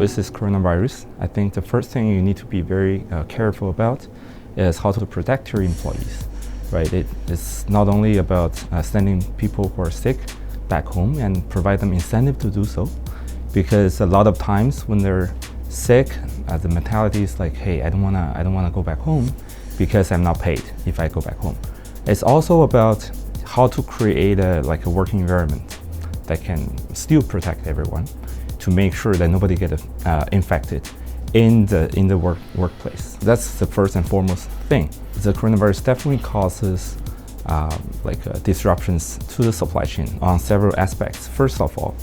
with this coronavirus, I think the first thing you need to be very careful about is how to protect your employees, right? It's not only about sending people who are sick back home and provide them incentive to do so, because a lot of times when they're sick, the mentality is like, hey, I don't wanna go back home because I'm not paid if I go back home. It's also about how to create a working environment that can still protect everyone, to make sure that nobody gets infected in the workplace. That's the first and foremost thing. The coronavirus definitely causes disruptions to the supply chain on several aspects. First of all,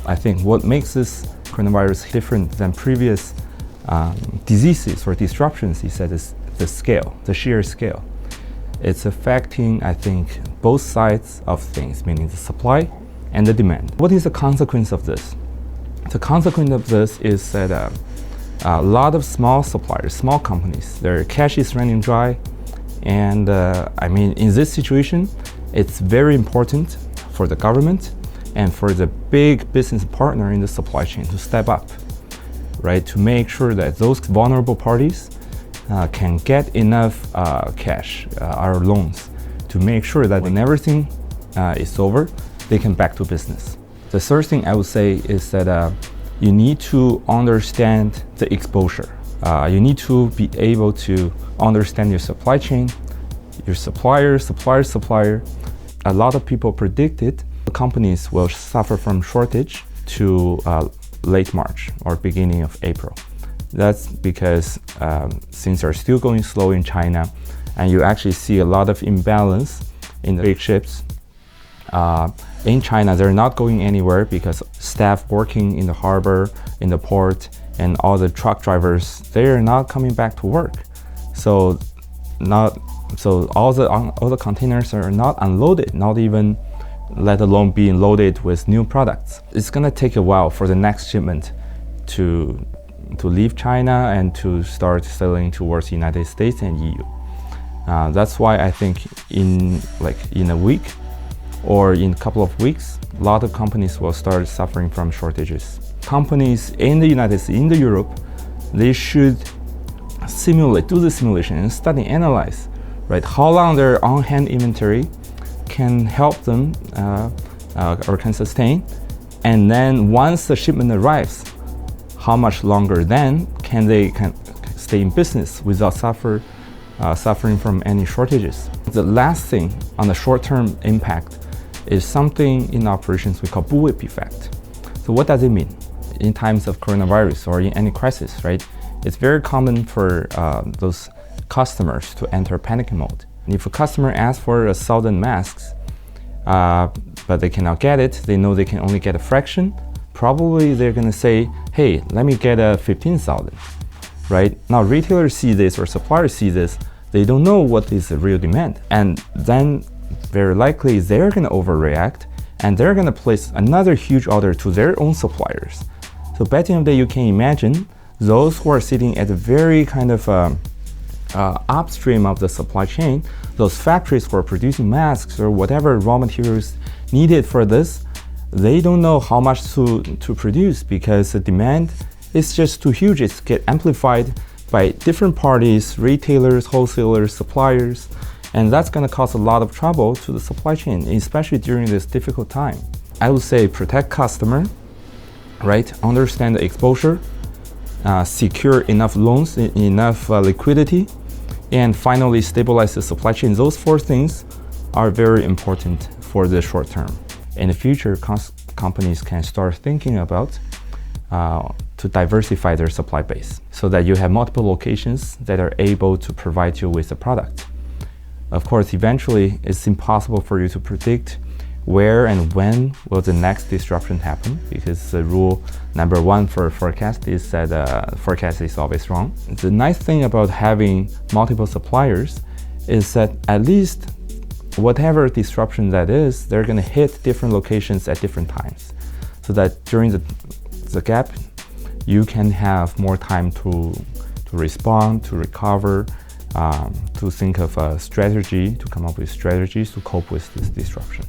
I think what makes this coronavirus different than previous diseases or disruptions is that it's the scale, the sheer scale. It's affecting, I think, both sides of things, meaning the supply and the demand. What is the consequence of this? The consequence of this is that a lot of small suppliers, small companies, their cash is running dry. And in this situation, it's very important for the government and for the big business partner in the supply chain to step up, right? To make sure that those vulnerable parties can get enough cash or loans to make sure that when everything is over, they can back to business. The third thing I would say is that you need to understand the exposure. You need to be able to understand your supply chain, your supplier. A lot of people predicted the companies will suffer from shortage to late March or beginning of April. That's because things are still going slow in China, and you actually see a lot of imbalance in the big ships. In China, they're not going anywhere because staff working in the harbor, in the port, and all the truck drivers, they're not coming back to work. So all the containers are not unloaded, not even let alone being loaded with new products. It's gonna take a while for the next shipment to leave China and to start sailing towards the United States and EU. That's why I think in a week or in a couple of weeks, a lot of companies will start suffering from shortages. Companies in the United States, in the Europe, they should do the simulation and study, analyze, right? How long their on-hand inventory can help them or can sustain. And then once the shipment arrives, how much longer then can they stay in business without suffering from any shortages? The last thing on the short-term impact is something in operations we call Bullwhip effect. So what does it mean? In times of coronavirus or in any crisis, right? It's very common for those customers to enter panic mode. And if a customer asks for 1,000 masks, but they cannot get it, they know they can only get a fraction, probably they're gonna say, hey, let me get 15,000, right? Now retailers see this or suppliers see this, they don't know what is the real demand. And then very likely they're gonna overreact and they're gonna place another huge order to their own suppliers. So by the end of the day, you can imagine those who are sitting at the very kind of upstream of the supply chain, those factories who are producing masks or whatever raw materials needed for this, they don't know how much to produce because the demand is just too huge. It's get amplified by different parties, retailers, wholesalers, suppliers, and that's going to cause a lot of trouble to the supply chain, especially during this difficult time. I would say protect customer, right? Understand the exposure, secure enough loans, enough liquidity, and finally stabilize the supply chain. Those four things are very important for the short term. In the future, companies can start thinking about to diversify their supply base so that you have multiple locations that are able to provide you with a product. Of course, eventually, it's impossible for you to predict where and when will the next disruption happen, because the rule number one for forecast is that forecast is always wrong. The nice thing about having multiple suppliers is that at least whatever disruption that is, they're going to hit different locations at different times, so that during the gap, you can have more time to respond, to recover, to think of a strategy, to come up with strategies to cope with this disruption.